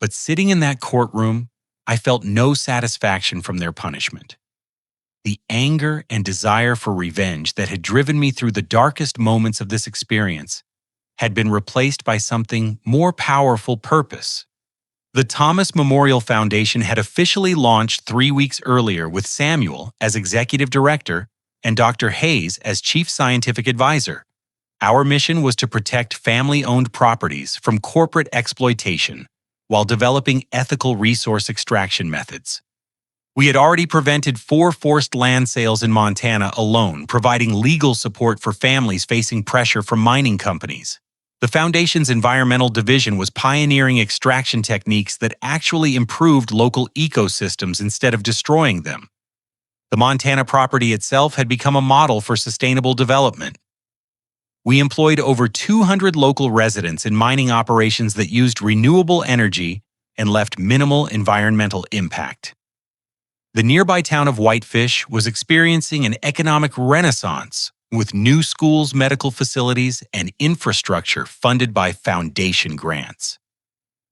But sitting in that courtroom, I felt no satisfaction from their punishment. The anger and desire for revenge that had driven me through the darkest moments of this experience had been replaced by something more powerful: purpose. The Thomas Memorial Foundation had officially launched 3 weeks earlier with Samuel as executive director and Dr. Hayes as chief scientific advisor. Our mission was to protect family-owned properties from corporate exploitation while developing ethical resource extraction methods. We had already prevented 4 forced land sales in Montana alone, providing legal support for families facing pressure from mining companies. The Foundation's environmental division was pioneering extraction techniques that actually improved local ecosystems instead of destroying them. The Montana property itself had become a model for sustainable development. We employed over 200 local residents in mining operations that used renewable energy and left minimal environmental impact. The nearby town of Whitefish was experiencing an economic renaissance with new schools, medical facilities, and infrastructure funded by foundation grants.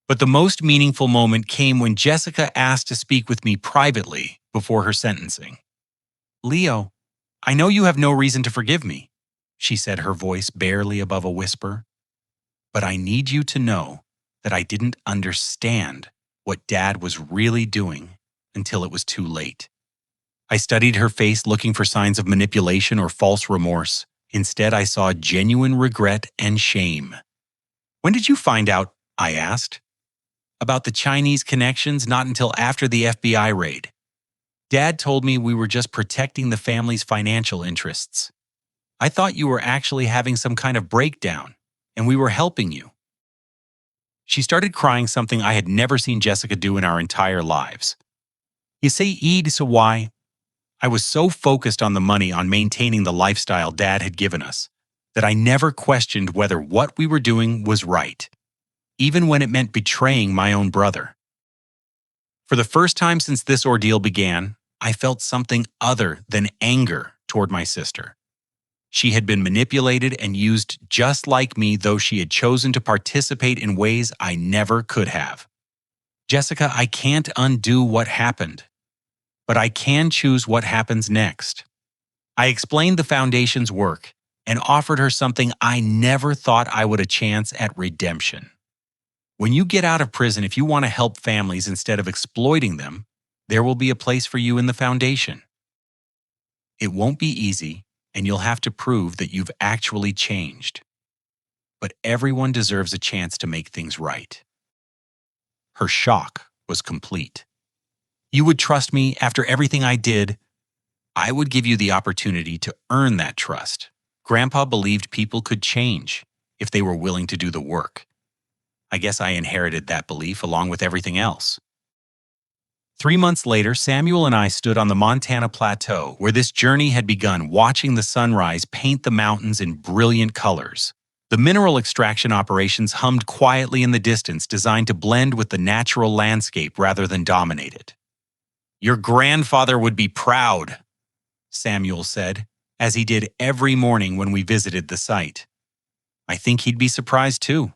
But the most meaningful moment came when Jessica asked to speak with me privately before her sentencing. "Leo, I know you have no reason to forgive me," she said, her voice barely above a whisper. "But I need you to know that I didn't understand what Dad was really doing until it was too late." I studied her face, looking for signs of manipulation or false remorse. Instead, I saw genuine regret and shame. "When did you find out?" I asked. "About the Chinese connections? Not until after the FBI raid. Dad told me we were just protecting the family's financial interests. I thought you were actually having some kind of breakdown, and we were helping you." She started crying, something I had never seen Jessica do in our entire lives. "You say Eid, so why?" I was so focused on the money, on maintaining the lifestyle Dad had given us, that I never questioned whether what we were doing was right, even when it meant betraying my own brother. For the first time since this ordeal began, I felt something other than anger toward my sister. She had been manipulated and used just like me, though she had chosen to participate in ways I never could have. "Jessica, I can't undo what happened, but I can choose what happens next." I explained the Foundation's work and offered her something I never thought I would: a chance at redemption. When you get out of prison, if you want to help families instead of exploiting them, There will be a place for you in the foundation. It won't be easy, and you'll have to prove that you've actually changed. But everyone deserves a chance to make things right. Her shock was complete. You would trust me after everything I did? I would give you the opportunity to earn that trust. Grandpa believed people could change if they were willing to do the work. I guess I inherited that belief along with everything else. 3 months later, Samuel and I stood on the Montana Plateau where this journey had begun, watching the sunrise paint the mountains in brilliant colors. The mineral extraction operations hummed quietly in the distance, designed to blend with the natural landscape rather than dominate it. "Your grandfather would be proud," Samuel said, as he did every morning when we visited the site. I think he'd be surprised too.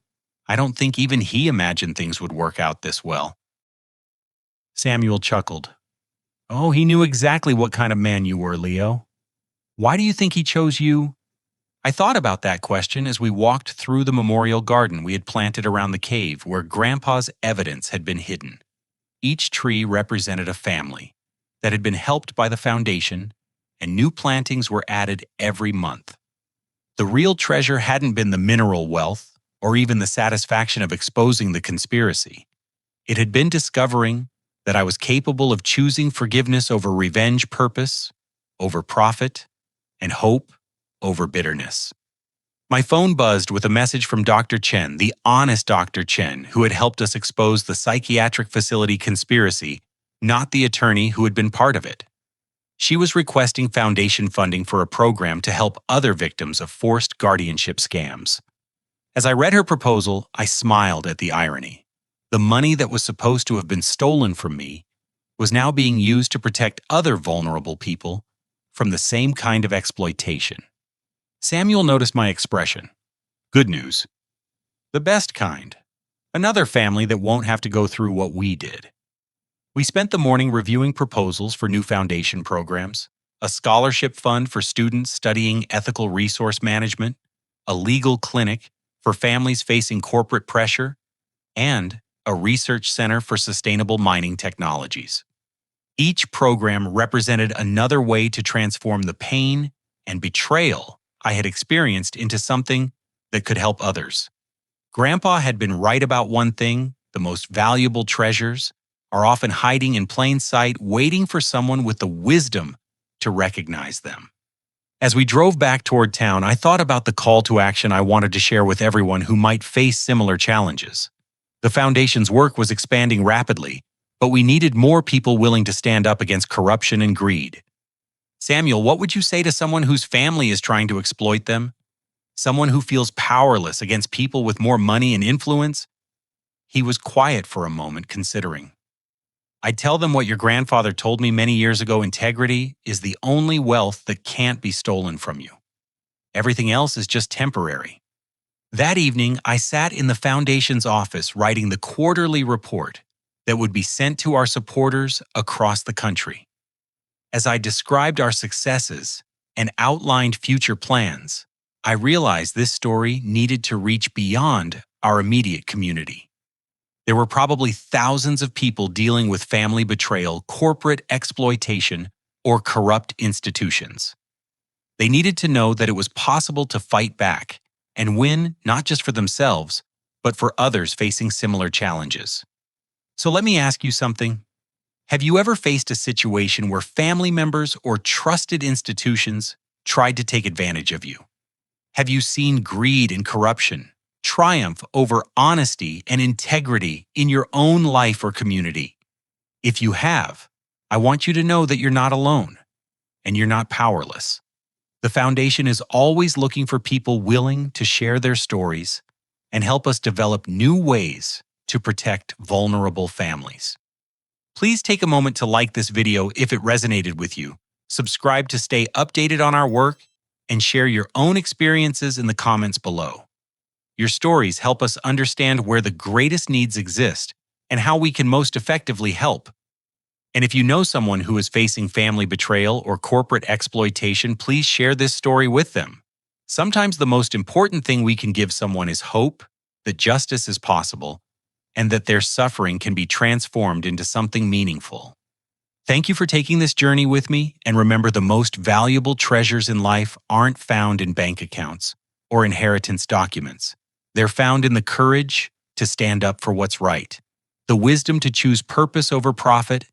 I don't think even he imagined things would work out this well. Samuel chuckled. "Oh, he knew exactly what kind of man you were, Leo. Why do you think he chose you?" I thought about that question as we walked through the memorial garden we had planted around the cave where Grandpa's evidence had been hidden. Each tree represented a family that had been helped by the foundation, and new plantings were added every month. The real treasure hadn't been the mineral wealth or even the satisfaction of exposing the conspiracy. It had been discovering that I was capable of choosing forgiveness over revenge, purpose over profit, and hope over bitterness. My phone buzzed with a message from Dr. Chen, the honest Dr. Chen, who had helped us expose the psychiatric facility conspiracy, not the attorney who had been part of it. She was requesting foundation funding for a program to help other victims of forced guardianship scams. As I read her proposal, I smiled at the irony. The money that was supposed to have been stolen from me was now being used to protect other vulnerable people from the same kind of exploitation. Samuel noticed my expression. "Good news. The best kind. Another family that won't have to go through what we did." We spent the morning reviewing proposals for new foundation programs, a scholarship fund for students studying ethical resource management, a legal clinic for families facing corporate pressure, and a research center for sustainable mining technologies. Each program represented another way to transform the pain and betrayal I had experienced into something that could help others. Grandpa had been right about one thing: the most valuable treasures are often hiding in plain sight, waiting for someone with the wisdom to recognize them. As we drove back toward town, I thought about the call to action I wanted to share with everyone who might face similar challenges. The foundation's work was expanding rapidly, but we needed more people willing to stand up against corruption and greed. Samuel, what would you say to someone whose family is trying to exploit them? Someone who feels powerless against people with more money and influence? He was quiet for a moment, considering. "I'd tell them what your grandfather told me many years ago: integrity is the only wealth that can't be stolen from you. Everything else is just temporary." That evening, I sat in the foundation's office writing the quarterly report that would be sent to our supporters across the country. As I described our successes and outlined future plans, I realized this story needed to reach beyond our immediate community. There were probably thousands of people dealing with family betrayal, corporate exploitation, or corrupt institutions. They needed to know that it was possible to fight back and win, not just for themselves, but for others facing similar challenges. So let me ask you something. Have you ever faced a situation where family members or trusted institutions tried to take advantage of you? Have you seen greed and corruption triumph over honesty and integrity in your own life or community? If you have, I want you to know that you're not alone and you're not powerless. The foundation is always looking for people willing to share their stories and help us develop new ways to protect vulnerable families. Please take a moment to like this video if it resonated with you, subscribe to stay updated on our work, and share your own experiences in the comments below. Your stories help us understand where the greatest needs exist and how we can most effectively help. And if you know someone who is facing family betrayal or corporate exploitation, please share this story with them. Sometimes the most important thing we can give someone is hope that justice is possible and that their suffering can be transformed into something meaningful. Thank you for taking this journey with me, and remember, the most valuable treasures in life aren't found in bank accounts or inheritance documents. They're found in the courage to stand up for what's right, the wisdom to choose purpose over profit,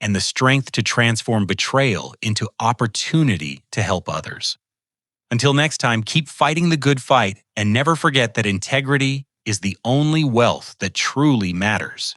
and the strength to transform betrayal into opportunity to help others. Until next time, keep fighting the good fight and never forget that integrity is the only wealth that truly matters.